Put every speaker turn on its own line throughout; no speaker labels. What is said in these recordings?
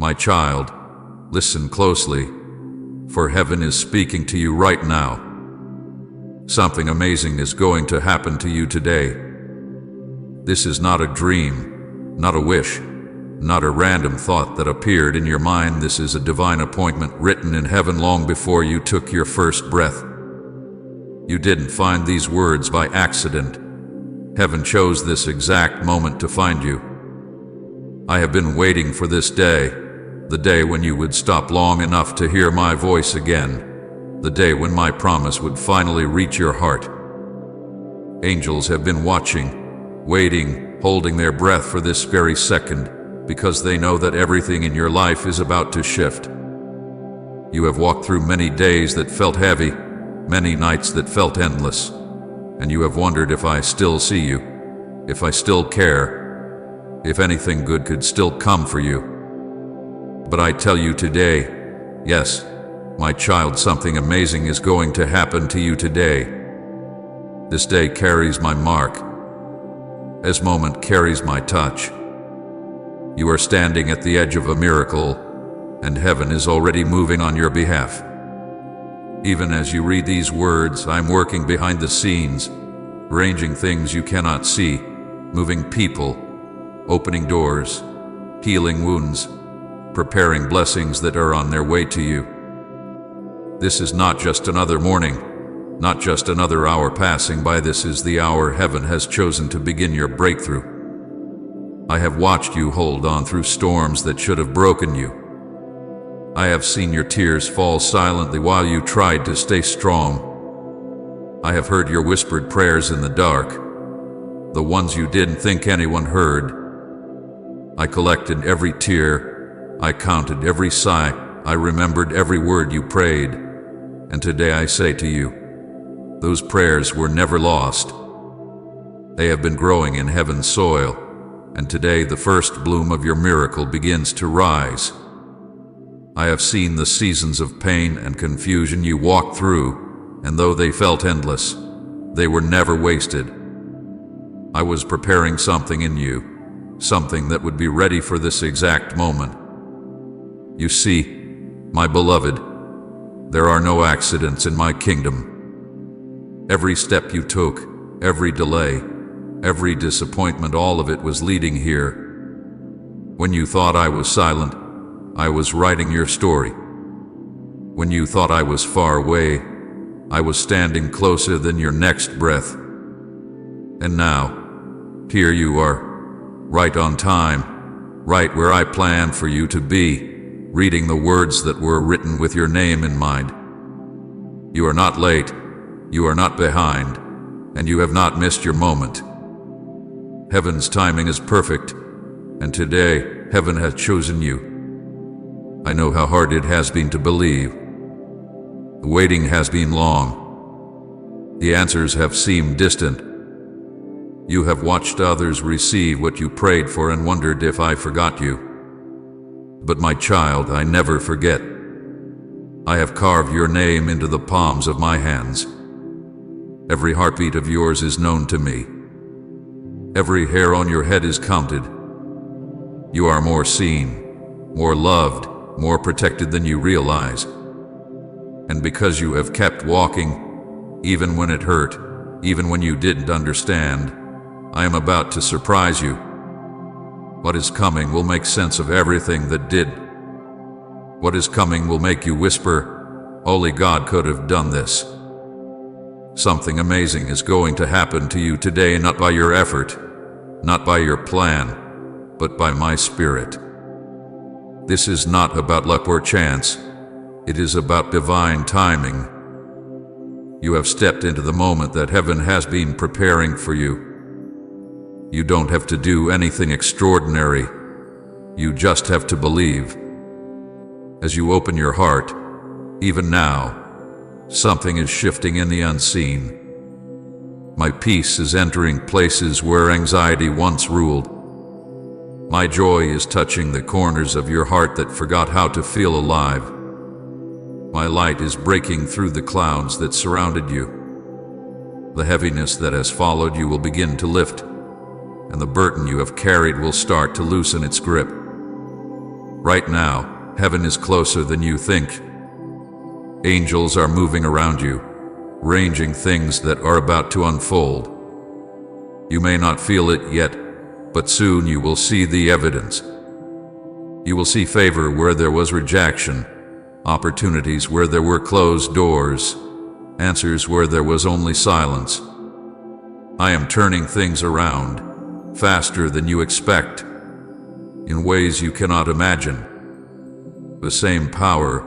My child, listen closely, for heaven is speaking to you right now. Something amazing is going to happen to you today. This is not a dream, not a wish, not a random thought that appeared in your mind. This is a divine appointment written in heaven long before you took your first breath. You didn't find these words by accident. Heaven chose this exact moment to find you. I have been waiting for this day, the day when you would stop long enough to hear my voice again, the day when my promise would finally reach your heart. Angels have been watching, waiting, holding their breath for this very second, because they know that everything in your life is about to shift. You have walked through many days that felt heavy, many nights that felt endless, and you have wondered if I still see you, if I still care, if anything good could still come for you. But I tell you today, yes, my child, something amazing is going to happen to you today. This day carries my mark. This moment carries my touch. You are standing at the edge of a miracle, and heaven is already moving on your behalf. Even as you read these words, I'm working behind the scenes, arranging things you cannot see, moving people, opening doors, healing wounds, preparing blessings that are on their way to you. This is not just another morning, not just another hour passing by. This is the hour heaven has chosen to begin your breakthrough. I have watched you hold on through storms that should have broken you. I have seen your tears fall silently while you tried to stay strong. I have heard your whispered prayers in the dark, the ones you didn't think anyone heard. I collected every tear, I counted every sigh, I remembered every word you prayed. And today I say to you, those prayers were never lost. They have been growing in heaven's soil, and today the first bloom of your miracle begins to rise. I have seen the seasons of pain and confusion you walked through, and though they felt endless, they were never wasted. I was preparing something in you, something that would be ready for this exact moment. You see, my beloved, there are no accidents in my kingdom. Every step you took, every delay, every disappointment, all of it was leading here. When you thought I was silent, I was writing your story. When you thought I was far away, I was standing closer than your next breath. And now, here you are, right on time, right where I planned for you to be, reading the words that were written with your name in mind. You are not late, you are not behind, and you have not missed your moment. Heaven's timing is perfect, and today, heaven has chosen you. I know how hard it has been to believe. The waiting has been long. The answers have seemed distant. You have watched others receive what you prayed for and wondered if I forgot you. But my child, I never forget. I have carved your name into the palms of my hands. Every heartbeat of yours is known to me. Every hair on your head is counted. You are more seen, more loved, more protected than you realize. And because you have kept walking, even when it hurt, even when you didn't understand, I am about to surprise you. What is coming will make sense of everything that did. What is coming will make you whisper, only God could have done this. Something amazing is going to happen to you today, not by your effort, not by your plan, but by my Spirit. This is not about luck or chance. It is about divine timing. You have stepped into the moment that heaven has been preparing for you. You don't have to do anything extraordinary. You just have to believe. As you open your heart, even now, something is shifting in the unseen. My peace is entering places where anxiety once ruled. My joy is touching the corners of your heart that forgot how to feel alive. My light is breaking through the clouds that surrounded you. The heaviness that has followed you will begin to lift, and the burden you have carried will start to loosen its grip. Right now, heaven is closer than you think. Angels are moving around you, arranging things that are about to unfold. You may not feel it yet, but soon you will see the evidence. You will see favor where there was rejection, opportunities where there were closed doors, answers where there was only silence. I am turning things around, faster than you expect, in ways you cannot imagine. The same power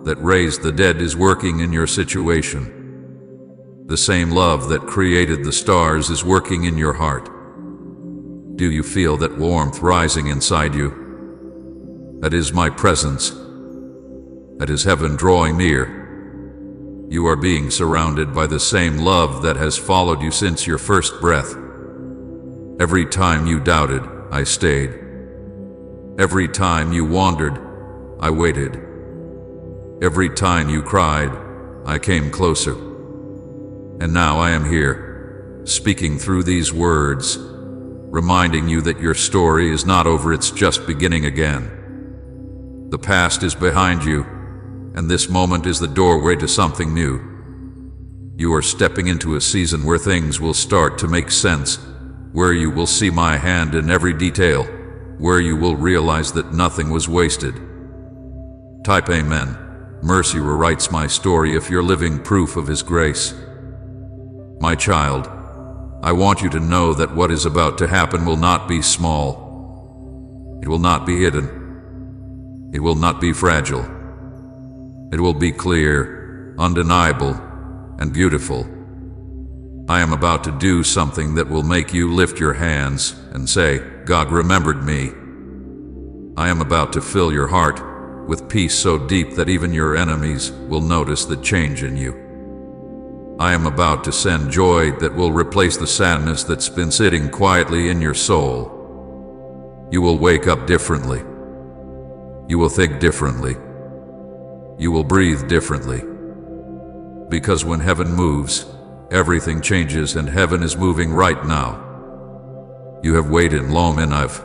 that raised the dead is working in your situation. The same love that created the stars is working in your heart. Do you feel that warmth rising inside you? That is my presence. That is heaven drawing near. You are being surrounded by the same love that has followed you since your first breath. Every time you doubted, I stayed. Every time you wandered, I waited. Every time you cried, I came closer. And now I am here, speaking through these words, reminding you that your story is not over, it's just beginning again. The past is behind you, and this moment is the doorway to something new. You are stepping into a season where things will start to make sense, where you will see my hand in every detail, where you will realize that nothing was wasted. Type Amen. Mercy rewrites my story if you're living proof of His grace. My child, I want you to know that what is about to happen will not be small. It will not be hidden. It will not be fragile. It will be clear, undeniable, and beautiful. I am about to do something that will make you lift your hands and say, God remembered me. I am about to fill your heart with peace so deep that even your enemies will notice the change in you. I am about to send joy that will replace the sadness that's been sitting quietly in your soul. You will wake up differently. You will think differently. You will breathe differently. Because when heaven moves, everything changes, and heaven is moving right now. You have waited long enough.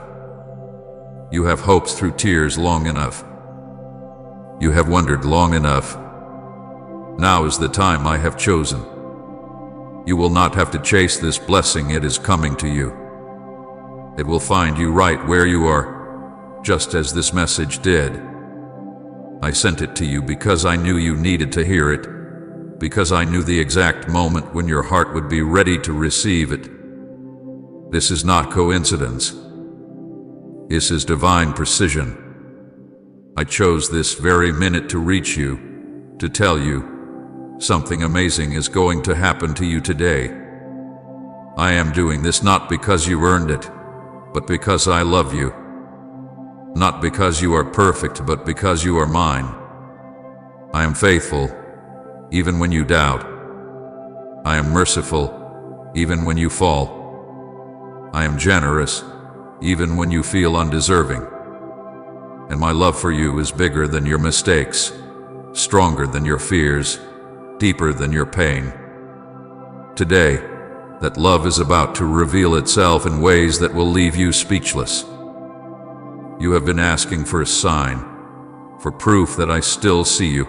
You have hoped through tears long enough. You have wondered long enough. Now is the time I have chosen. You will not have to chase this blessing, it is coming to you. It will find you right where you are, just as this message did. I sent it to you because I knew you needed to hear it, because I knew the exact moment when your heart would be ready to receive it. This is not coincidence. This is divine precision. I chose this very minute to reach you, to tell you, something amazing is going to happen to you today. I am doing this not because you earned it, but because I love you. Not because you are perfect, but because you are mine. I am faithful, even when you doubt. I am merciful, even when you fall. I am generous, even when you feel undeserving. And my love for you is bigger than your mistakes, stronger than your fears, deeper than your pain. Today, that love is about to reveal itself in ways that will leave you speechless. You have been asking for a sign, for proof that I still see you.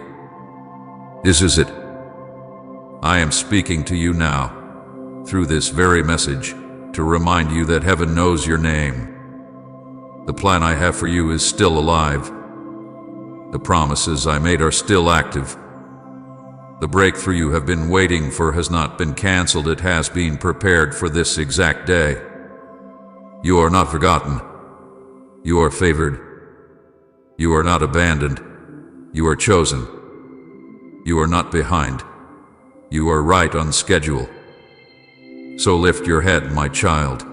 This is it. I am speaking to you now, through this very message, to remind you that heaven knows your name. The plan I have for you is still alive. The promises I made are still active. The breakthrough you have been waiting for has not been canceled, it has been prepared for this exact day. You are not forgotten. You are favored. You are not abandoned. You are chosen. You are not behind. You are right on schedule. So lift your head, my child.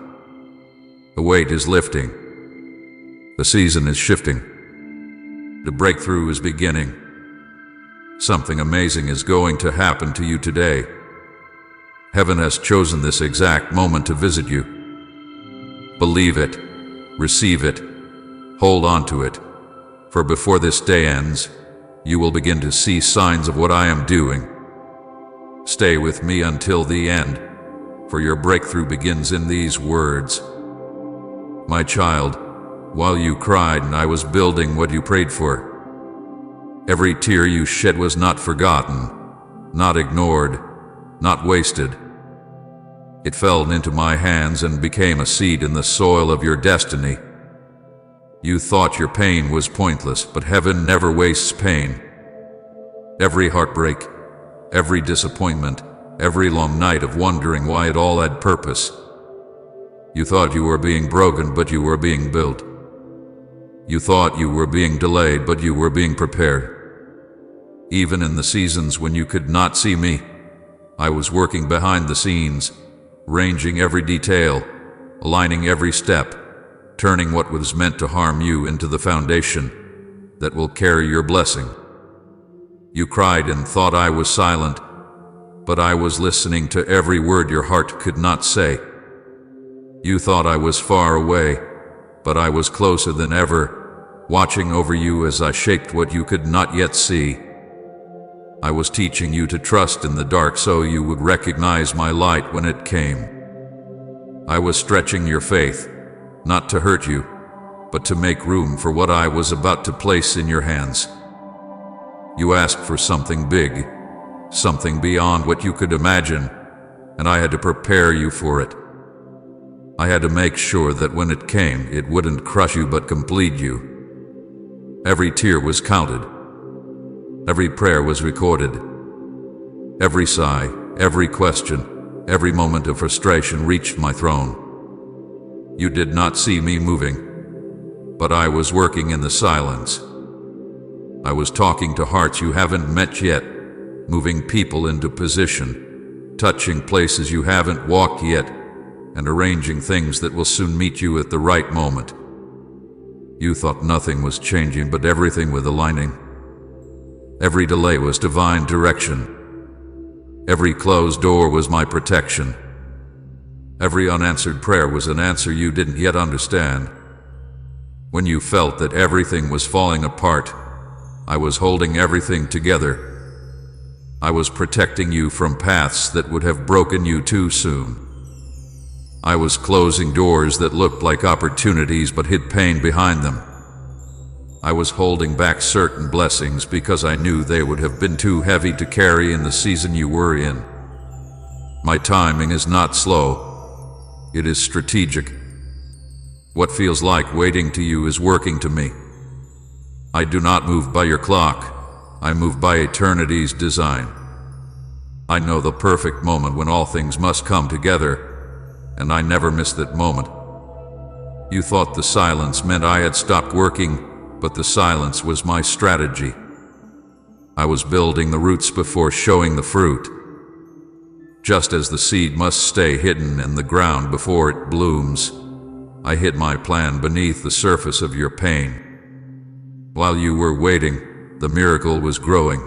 The weight is lifting. The season is shifting. The breakthrough is beginning. Something amazing is going to happen to you today. Heaven has chosen this exact moment to visit you. Believe it. Receive it. Hold on to it. For before this day ends, you will begin to see signs of what I am doing. Stay with me until the end, for your breakthrough begins in these words. My child, while you cried, and I was building what you prayed for. Every tear you shed was not forgotten, not ignored, not wasted. It fell into my hands and became a seed in the soil of your destiny. You thought your pain was pointless, but heaven never wastes pain. Every heartbreak, every disappointment, every long night of wondering why it all had purpose. You thought you were being broken, but you were being built. You thought you were being delayed, but you were being prepared. Even in the seasons when you could not see me, I was working behind the scenes, arranging every detail, aligning every step, turning what was meant to harm you into the foundation that will carry your blessing. You cried and thought I was silent, but I was listening to every word your heart could not say. You thought I was far away, but I was closer than ever, watching over you as I shaped what you could not yet see. I was teaching you to trust in the dark so you would recognize my light when it came. I was stretching your faith, not to hurt you, but to make room for what I was about to place in your hands. You asked for something big, something beyond what you could imagine, and I had to prepare you for it. I had to make sure that when it came, it wouldn't crush you but complete you. Every tear was counted. Every prayer was recorded. Every sigh, every question, every moment of frustration reached my throne. You did not see me moving, but I was working in the silence. I was talking to hearts you haven't met yet, moving people into position, touching places you haven't walked yet, and arranging things that will soon meet you at the right moment. You thought nothing was changing, but everything was aligning. Every delay was divine direction. Every closed door was my protection. Every unanswered prayer was an answer you didn't yet understand. When you felt that everything was falling apart, I was holding everything together. I was protecting you from paths that would have broken you too soon. I was closing doors that looked like opportunities but hid pain behind them. I was holding back certain blessings because I knew they would have been too heavy to carry in the season you were in. My timing is not slow. It is strategic. What feels like waiting to you is working to me. I do not move by your clock. I move by eternity's design. I know the perfect moment when all things must come together, and I never miss that moment. You thought the silence meant I had stopped working, but the silence was my strategy. I was building the roots before showing the fruit. Just as the seed must stay hidden in the ground before it blooms, I hid my plan beneath the surface of your pain. While you were waiting, the miracle was growing.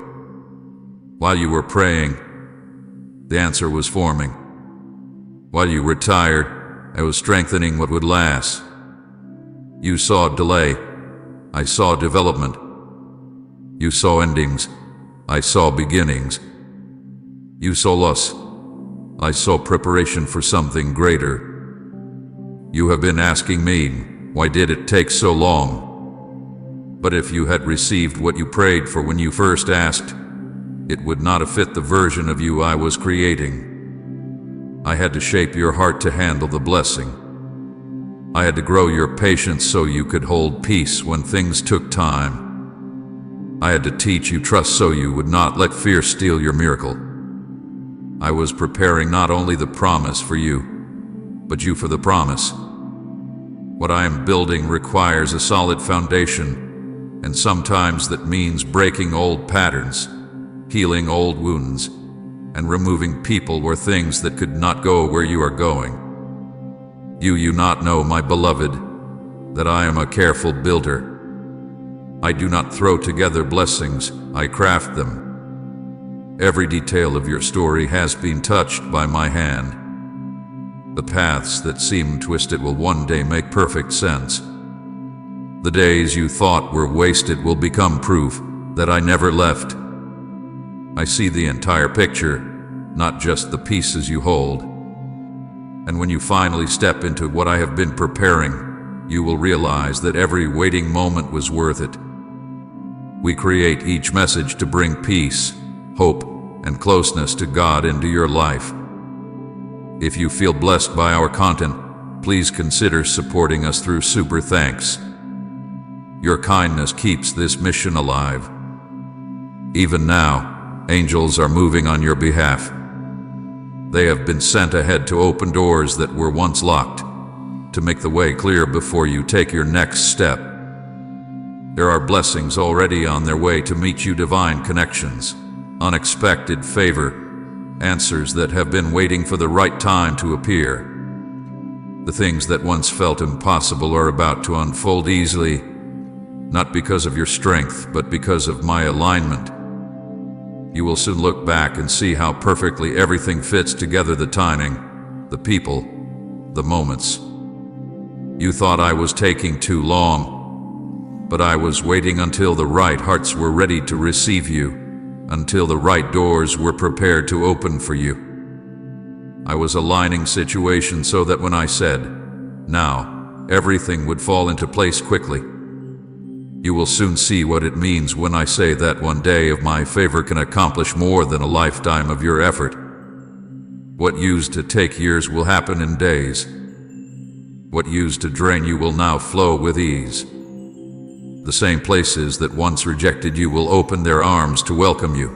While you were praying, the answer was forming. While you were tired, I was strengthening what would last. You saw delay, I saw development. You saw endings, I saw beginnings. You saw loss, I saw preparation for something greater. You have been asking me, why did it take so long? But if you had received what you prayed for when you first asked, it would not have fit the version of you I was creating. I had to shape your heart to handle the blessing. I had to grow your patience so you could hold peace when things took time. I had to teach you trust so you would not let fear steal your miracle. I was preparing not only the promise for you, but you for the promise. What I am building requires a solid foundation, and sometimes that means breaking old patterns, healing old wounds, and removing people or things that could not go where you are going. You not know, my beloved, that I am a careful builder. I do not throw together blessings, I craft them. Every detail of your story has been touched by my hand. The paths that seem twisted will one day make perfect sense. The days you thought were wasted will become proof that I never left. I see the entire picture, not just the pieces you hold. And when you finally step into what I have been preparing, you will realize that every waiting moment was worth it. We create each message to bring peace, hope, and closeness to God into your life. If you feel blessed by our content, please consider supporting us through Super Thanks. Your kindness keeps this mission alive. Even now, angels are moving on your behalf. They have been sent ahead to open doors that were once locked, to make the way clear before you take your next step. There are blessings already on their way to meet you, divine connections, unexpected favor, answers that have been waiting for the right time to appear. The things that once felt impossible are about to unfold easily, not because of your strength, but because of my alignment. You will soon look back and see how perfectly everything fits together: the timing, the people, the moments. You thought I was taking too long, but I was waiting until the right hearts were ready to receive you, until the right doors were prepared to open for you. I was aligning situations so that when I said, "Now," everything would fall into place quickly. You will soon see what it means when I say that one day of my favor can accomplish more than a lifetime of your effort. What used to take years will happen in days. What used to drain you will now flow with ease. The same places that once rejected you will open their arms to welcome you.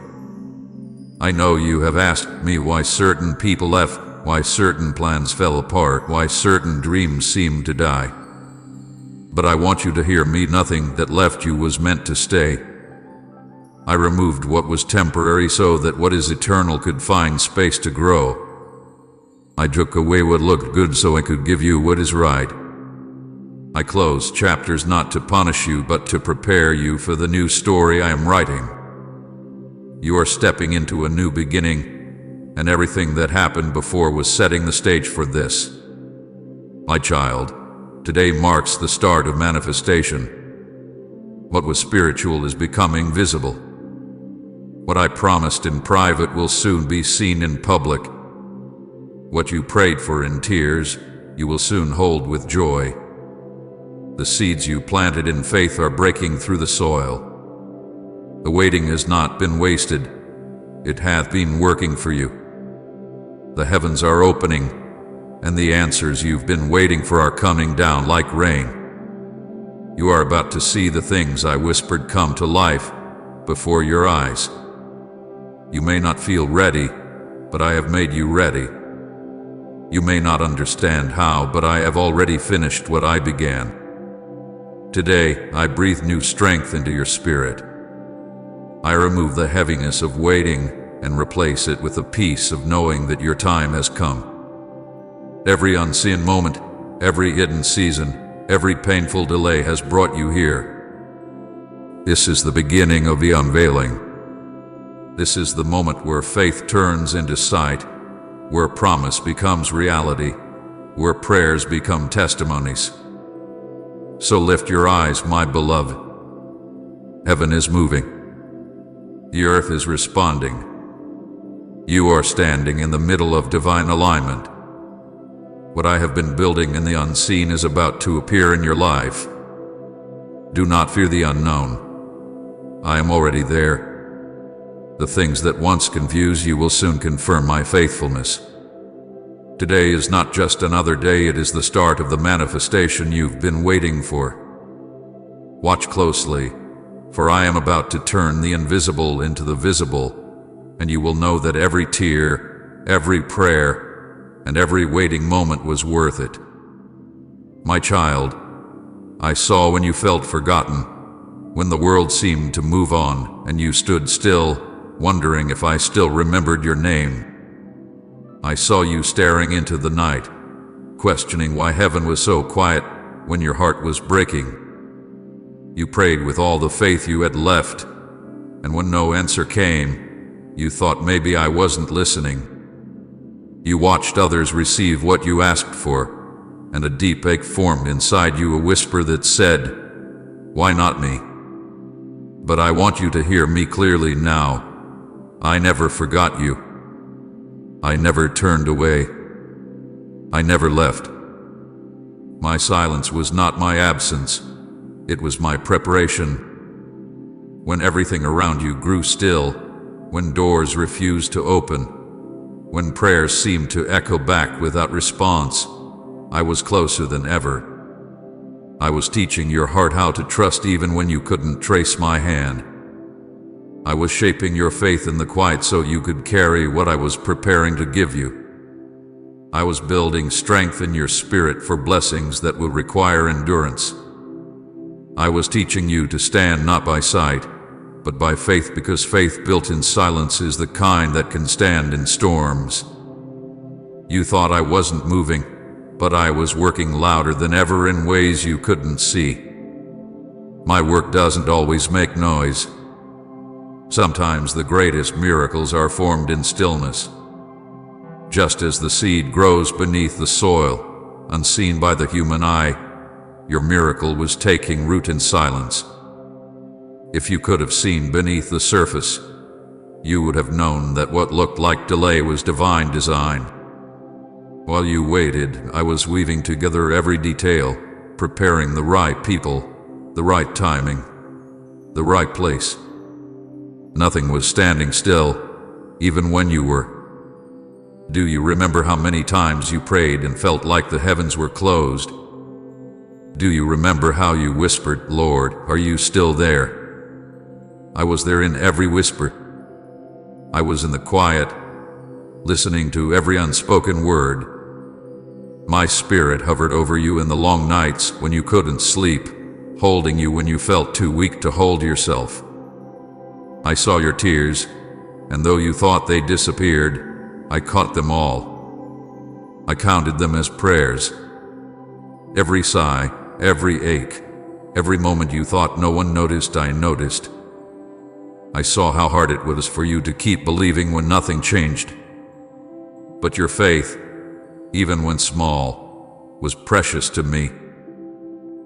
I know you have asked me why certain people left, why certain plans fell apart, why certain dreams seemed to die. But I want you to hear me: nothing that left you was meant to stay. I removed what was temporary so that what is eternal could find space to grow. I took away what looked good so I could give you what is right. I closed chapters not to punish you, but to prepare you for the new story I am writing. You are stepping into a new beginning, and everything that happened before was setting the stage for this. My child, today marks the start of manifestation. What was spiritual is becoming visible. What I promised in private will soon be seen in public. What you prayed for in tears, you will soon hold with joy. The seeds you planted in faith are breaking through the soil. The waiting has not been wasted. It hath been working for you. The heavens are opening, and the answers you've been waiting for are coming down like rain. You are about to see the things I whispered come to life before your eyes. You may not feel ready, but I have made you ready. You may not understand how, but I have already finished what I began. Today, I breathe new strength into your spirit. I remove the heaviness of waiting and replace it with the peace of knowing that your time has come. Every unseen moment, every hidden season, every painful delay has brought you here. This is the beginning of the unveiling. This is the moment where faith turns into sight, where promise becomes reality, where prayers become testimonies. So lift your eyes, my beloved. Heaven is moving. The earth is responding. You are standing in the middle of divine alignment. What I have been building in the unseen is about to appear in your life. Do not fear the unknown. I am already there. The things that once confused you will soon confirm my faithfulness. Today is not just another day, it is the start of the manifestation you've been waiting for. Watch closely, for I am about to turn the invisible into the visible, and you will know that every tear, every prayer, and every waiting moment was worth it. My child, I saw when you felt forgotten, when the world seemed to move on and you stood still, wondering if I still remembered your name. I saw you staring into the night, questioning why heaven was so quiet when your heart was breaking. You prayed with all the faith you had left, and when no answer came, you thought maybe I wasn't listening. You watched others receive what you asked for, and a deep ache formed inside you, a whisper that said, "Why not me?" But I want you to hear me clearly now. I never forgot you. I never turned away. I never left. My silence was not my absence, it was my preparation. When everything around you grew still, when doors refused to open, when prayers seemed to echo back without response, I was closer than ever. I was teaching your heart how to trust even when you couldn't trace my hand. I was shaping your faith in the quiet so you could carry what I was preparing to give you. I was building strength in your spirit for blessings that would require endurance. I was teaching you to stand not by sight, but by faith, because faith built in silence is the kind that can stand in storms. You thought I wasn't moving, but I was working louder than ever in ways you couldn't see. My work doesn't always make noise. Sometimes the greatest miracles are formed in stillness. Just as the seed grows beneath the soil, unseen by the human eye, your miracle was taking root in silence. If you could have seen beneath the surface, you would have known that what looked like delay was divine design. While you waited, I was weaving together every detail, preparing the right people, the right timing, the right place. Nothing was standing still, even when you were. Do you remember how many times you prayed and felt like the heavens were closed? Do you remember how you whispered, "Lord, are you still there?" I was there in every whisper. I was in the quiet, listening to every unspoken word. My spirit hovered over you in the long nights when you couldn't sleep, holding you when you felt too weak to hold yourself. I saw your tears, and though you thought they disappeared, I caught them all. I counted them as prayers. Every sigh, every ache, every moment you thought no one noticed, I noticed. I saw how hard it was for you to keep believing when nothing changed. But your faith, even when small, was precious to me.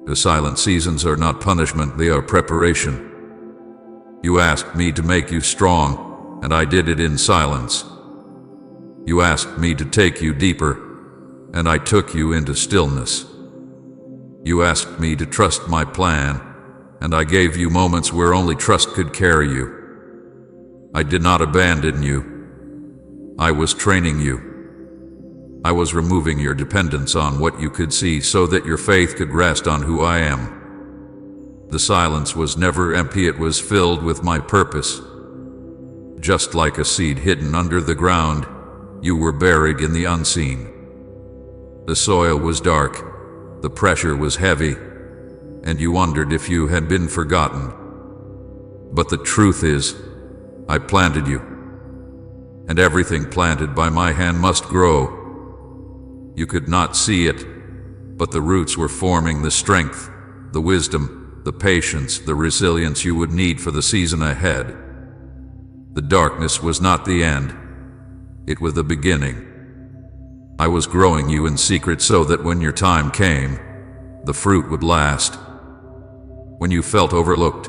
The silent seasons are not punishment, they are preparation. You asked me to make you strong, and I did it in silence. You asked me to take you deeper, and I took you into stillness. You asked me to trust my plan, and I gave you moments where only trust could carry you. I did not abandon you. I was training you. I was removing your dependence on what you could see so that your faith could rest on who I am. The silence was never empty, it was filled with my purpose. Just like a seed hidden under the ground, you were buried in the unseen. The soil was dark, the pressure was heavy, and you wondered if you had been forgotten. But the truth is, I planted you, and everything planted by my hand must grow. You could not see it, but the roots were forming the strength, the wisdom, the patience, the resilience you would need for the season ahead. The darkness was not the end, it was the beginning. I was growing you in secret so that when your time came, the fruit would last. When you felt overlooked,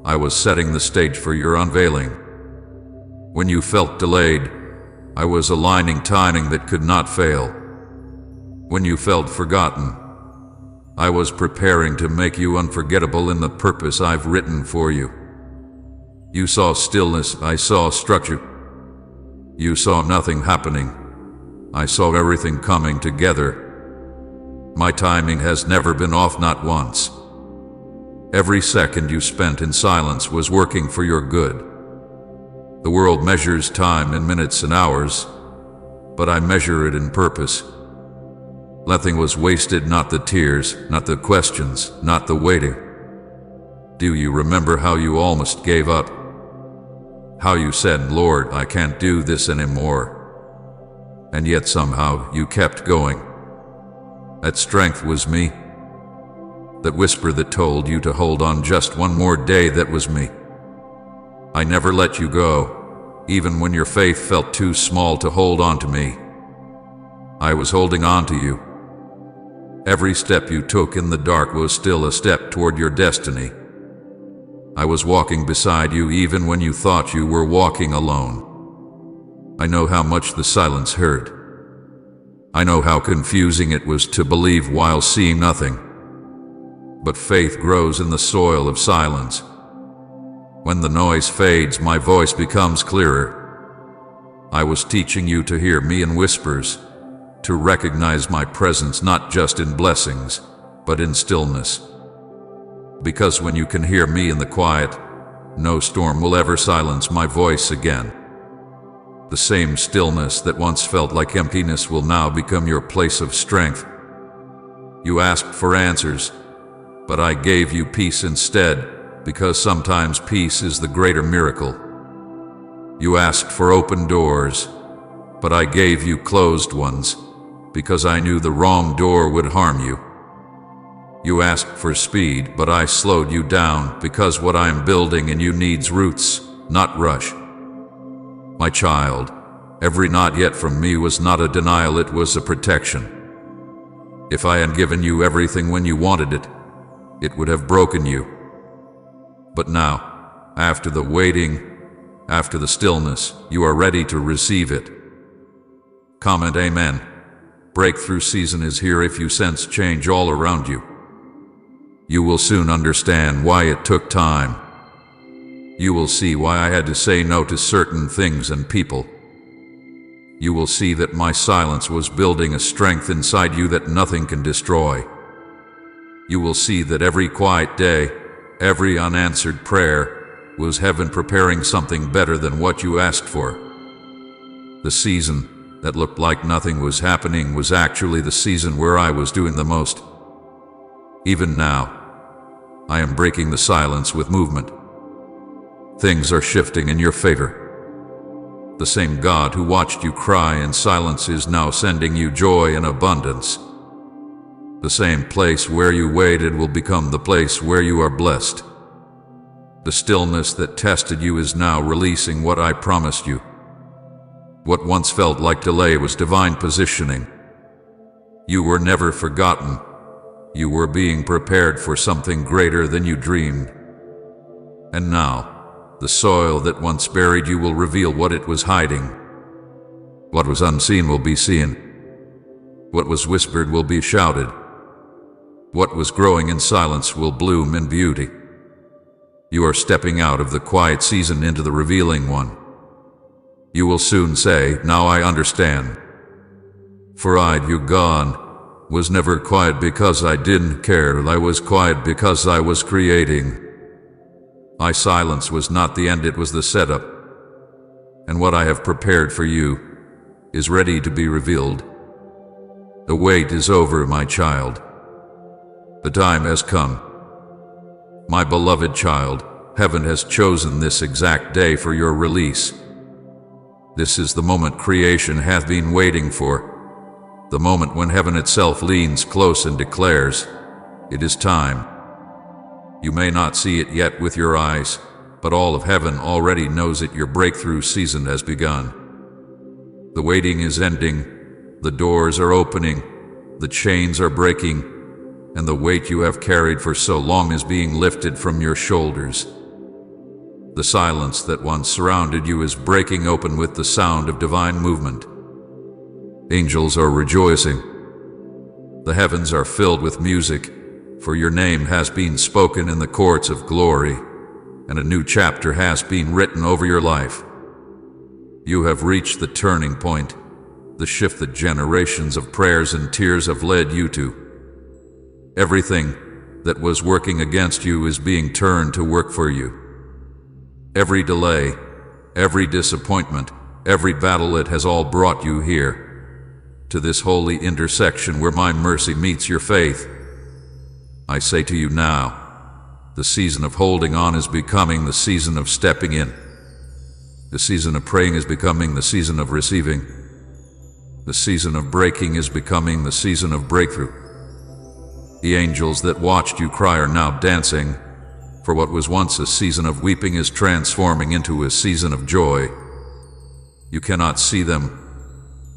I was setting the stage for your unveiling. When you felt delayed, I was aligning timing that could not fail. When you felt forgotten, I was preparing to make you unforgettable in the purpose I've written for you. You saw stillness, I saw structure. You saw nothing happening, I saw everything coming together. My timing has never been off, not once. Every second you spent in silence was working for your good. The world measures time in minutes and hours, but I measure it in purpose. Nothing was wasted, not the tears, not the questions, not the waiting. Do you remember how you almost gave up? How you said, "Lord, I can't do this anymore." And yet somehow you kept going. That strength was me. That whisper that told you to hold on just one more day, that was me. I never let you go, even when your faith felt too small to hold on to me. I was holding on to you. Every step you took in the dark was still a step toward your destiny. I was walking beside you even when you thought you were walking alone. I know how much the silence hurt. I know how confusing it was to believe while seeing nothing. But faith grows in the soil of silence. When the noise fades, my voice becomes clearer. I was teaching you to hear me in whispers, to recognize my presence not just in blessings, but in stillness. Because when you can hear me in the quiet, no storm will ever silence my voice again. The same stillness that once felt like emptiness will now become your place of strength. You asked for answers, but I gave you peace instead, because sometimes peace is the greater miracle. You asked for open doors, but I gave you closed ones, because I knew the wrong door would harm you. You asked for speed, but I slowed you down, because what I am building in you needs roots, not rush. My child, every not yet from me was not a denial, it was a protection. If I had given you everything when you wanted it, it would have broken you. But now, after the waiting, after the stillness, you are ready to receive it. Comment Amen. Breakthrough season is here if you sense change all around you. You will soon understand why it took time. You will see why I had to say no to certain things and people. You will see that my silence was building a strength inside you that nothing can destroy. You will see that every quiet day, every unanswered prayer, was heaven preparing something better than what you asked for. The season that looked like nothing was happening was actually the season where I was doing the most. Even now, I am breaking the silence with movement. Things are shifting in your favor. The same God who watched you cry in silence is now sending you joy and abundance. The same place where you waited will become the place where you are blessed. The stillness that tested you is now releasing what I promised you. What once felt like delay was divine positioning. You were never forgotten. You were being prepared for something greater than you dreamed. And now, the soil that once buried you will reveal what it was hiding. What was unseen will be seen. What was whispered will be shouted. What was growing in silence will bloom in beauty. You are stepping out of the quiet season into the revealing one. You will soon say, "Now I understand. For you, God, was never quiet because I didn't care. I was quiet because I was creating. My silence was not the end, it was the setup. And what I have prepared for you is ready to be revealed. The wait is over, my child. The time has come. My beloved child, heaven has chosen this exact day for your release. This is the moment creation hath been waiting for. The moment when heaven itself leans close and declares, "It is time." You may not see it yet with your eyes, but all of heaven already knows it. Your breakthrough season has begun. The waiting is ending, the doors are opening, the chains are breaking, and the weight you have carried for so long is being lifted from your shoulders. The silence that once surrounded you is breaking open with the sound of divine movement. Angels are rejoicing. The heavens are filled with music, for your name has been spoken in the courts of glory, and a new chapter has been written over your life. You have reached the turning point, the shift that generations of prayers and tears have led you to. Everything that was working against you is being turned to work for you. Every delay, every disappointment, every battle, it has all brought you here, to this holy intersection where my mercy meets your faith. I say to you now, the season of holding on is becoming the season of stepping in. The season of praying is becoming the season of receiving. The season of breaking is becoming the season of breakthrough. The angels that watched you cry are now dancing, for what was once a season of weeping is transforming into a season of joy. You cannot see them,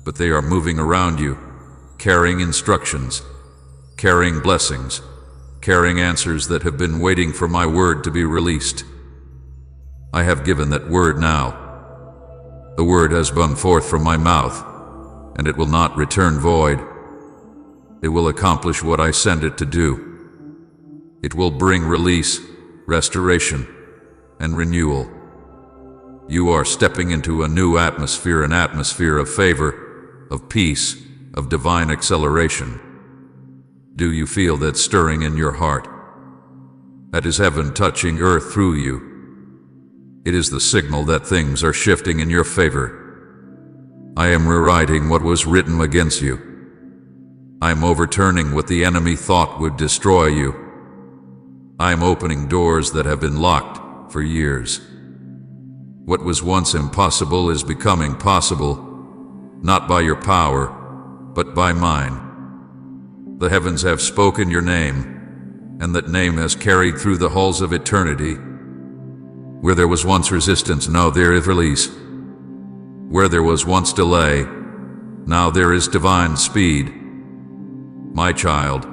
but they are moving around you, carrying instructions, carrying blessings, carrying answers that have been waiting for my word to be released. I have given that word now. The word has gone forth from my mouth, and it will not return void. It will accomplish what I send it to do. It will bring release, restoration, and renewal. You are stepping into a new atmosphere, an atmosphere of favor, of peace, of divine acceleration. Do you feel that stirring in your heart? That is heaven touching earth through you. It is the signal that things are shifting in your favor. I am rewriting what was written against you. I am overturning what the enemy thought would destroy you. I am opening doors that have been locked for years. What was once impossible is becoming possible, not by your power, but by mine. The heavens have spoken your name, and that name has carried through the halls of eternity. Where there was once resistance, now there is release. Where there was once delay, now there is divine speed. My child,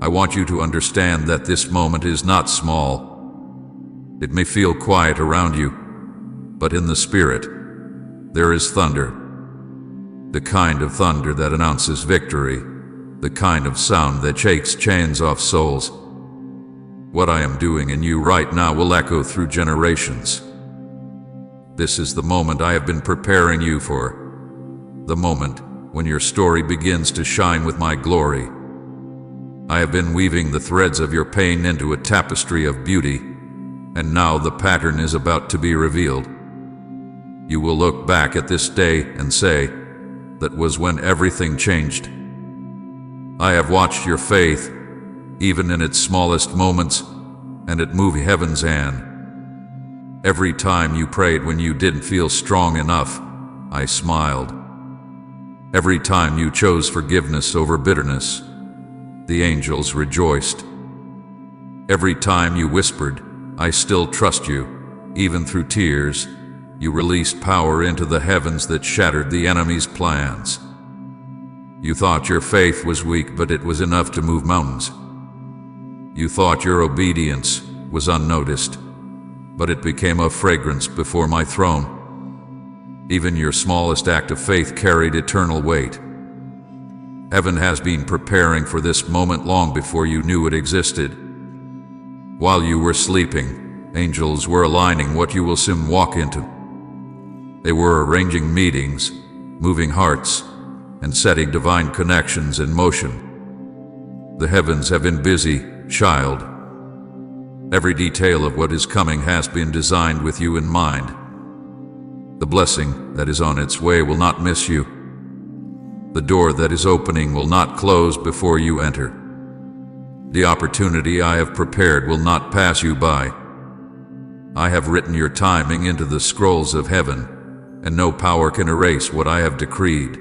I want you to understand that this moment is not small. It may feel quiet around you, but in the spirit, there is thunder. The kind of thunder that announces victory, the kind of sound that shakes chains off souls. What I am doing in you right now will echo through generations. This is the moment I have been preparing you for, the moment when your story begins to shine with my glory. I have been weaving the threads of your pain into a tapestry of beauty, and now the pattern is about to be revealed. You will look back at this day and say, that was when everything changed. I have watched your faith, even in its smallest moments, and it moved heaven's hand. Every time you prayed when you didn't feel strong enough, I smiled. Every time you chose forgiveness over bitterness, the angels rejoiced. Every time you whispered, I still trust you, even through tears, you released power into the heavens that shattered the enemy's plans. You thought your faith was weak, but it was enough to move mountains. You thought your obedience was unnoticed, but it became a fragrance before my throne. Even your smallest act of faith carried eternal weight. Heaven has been preparing for this moment long before you knew it existed. While you were sleeping, angels were aligning what you will soon walk into. They were arranging meetings, moving hearts, and setting divine connections in motion. The heavens have been busy, child. Every detail of what is coming has been designed with you in mind. The blessing that is on its way will not miss you. The door that is opening will not close before you enter. The opportunity I have prepared will not pass you by. I have written your timing into the scrolls of heaven, and no power can erase what I have decreed.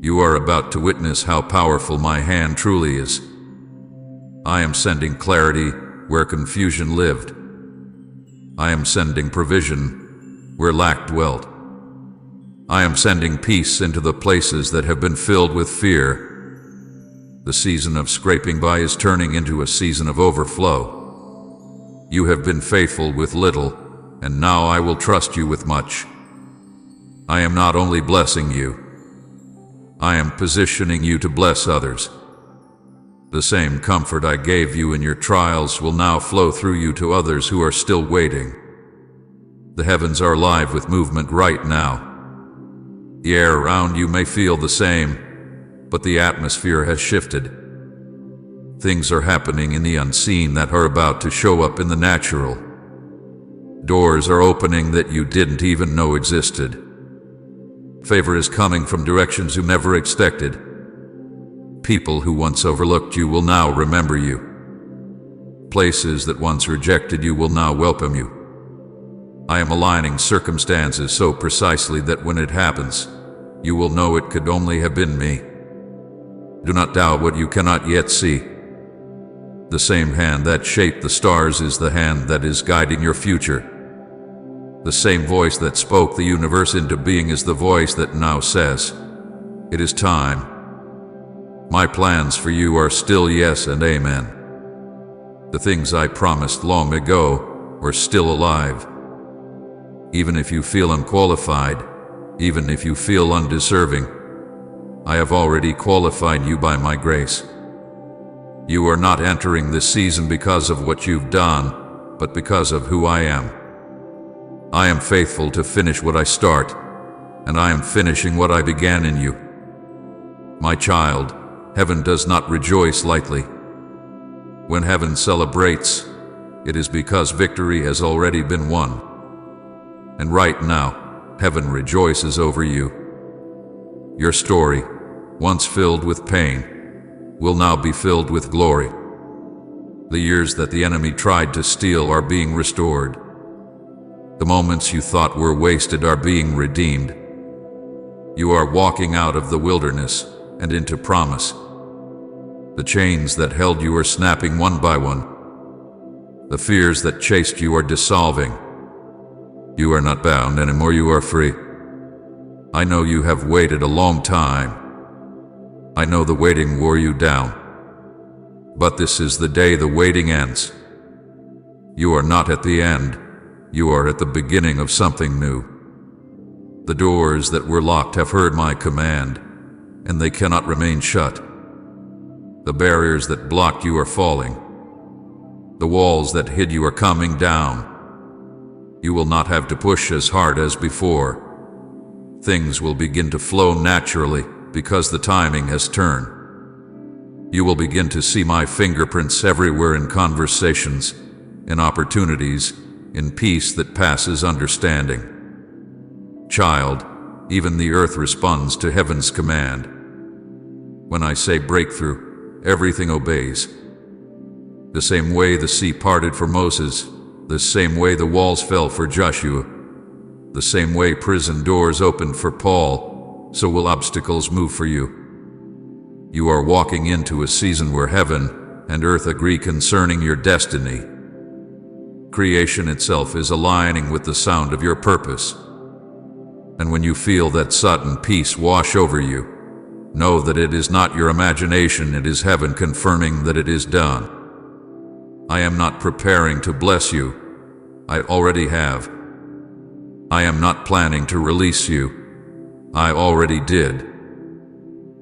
You are about to witness how powerful my hand truly is. I am sending clarity where confusion lived. I am sending provision where lack dwelt. I am sending peace into the places that have been filled with fear. The season of scraping by is turning into a season of overflow. You have been faithful with little, and now I will trust you with much. I am not only blessing you, I am positioning you to bless others. The same comfort I gave you in your trials will now flow through you to others who are still waiting. The heavens are alive with movement right now. The air around you may feel the same, but the atmosphere has shifted. Things are happening in the unseen that are about to show up in the natural. Doors are opening that you didn't even know existed. Favor is coming from directions you never expected. People who once overlooked you will now remember you. Places that once rejected you will now welcome you. I am aligning circumstances so precisely that when it happens, you will know it could only have been me. Do not doubt what you cannot yet see. The same hand that shaped the stars is the hand that is guiding your future. The same voice that spoke the universe into being is the voice that now says, it is time. My plans for you are still yes and amen. The things I promised long ago are still alive. Even if you feel unqualified, even if you feel undeserving, I have already qualified you by my grace. You are not entering this season because of what you've done, but because of who I am. I am faithful to finish what I start, and I am finishing what I began in you. My child, heaven does not rejoice lightly. When heaven celebrates, it is because victory has already been won. And right now, heaven rejoices over you. Your story, once filled with pain, will now be filled with glory. The years that the enemy tried to steal are being restored. The moments you thought were wasted are being redeemed. You are walking out of the wilderness and into promise. The chains that held you are snapping one by one. The fears that chased you are dissolving. You are not bound anymore, you are free. I know you have waited a long time. I know the waiting wore you down. But this is the day the waiting ends. You are not at the end. You are at the beginning of something new. The doors that were locked have heard my command, and they cannot remain shut. The barriers that blocked you are falling. The walls that hid you are coming down. You will not have to push as hard as before. Things will begin to flow naturally because the timing has turned. You will begin to see my fingerprints everywhere in conversations, in opportunities, in peace that passes understanding. Child, even the earth responds to heaven's command. When I say breakthrough, everything obeys. The same way the sea parted for Moses, the same way the walls fell for Joshua, the same way prison doors opened for Paul, so will obstacles move for you. You are walking into a season where heaven and earth agree concerning your destiny. Creation itself is aligning with the sound of your purpose. And when you feel that sudden peace wash over you, know that it is not your imagination, it is heaven confirming that it is done. I am not preparing to bless you. I already have. I am not planning to release you. I already did.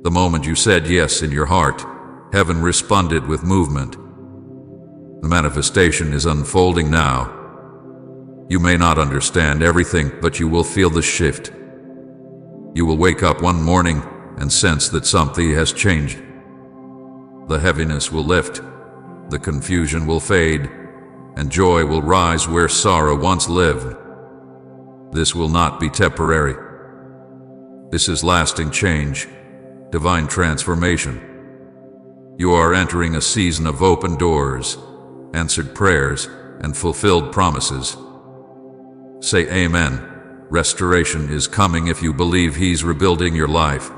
The moment you said yes in your heart, heaven responded with movement. The manifestation is unfolding now. You may not understand everything, but you will feel the shift. You will wake up one morning and sense that something has changed. The heaviness will lift, the confusion will fade, and joy will rise where sorrow once lived. This will not be temporary. This is lasting change, divine transformation. You are entering a season of open doors, answered prayers, and fulfilled promises. Say amen. Restoration is coming if you believe He's rebuilding your life.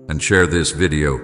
And share this video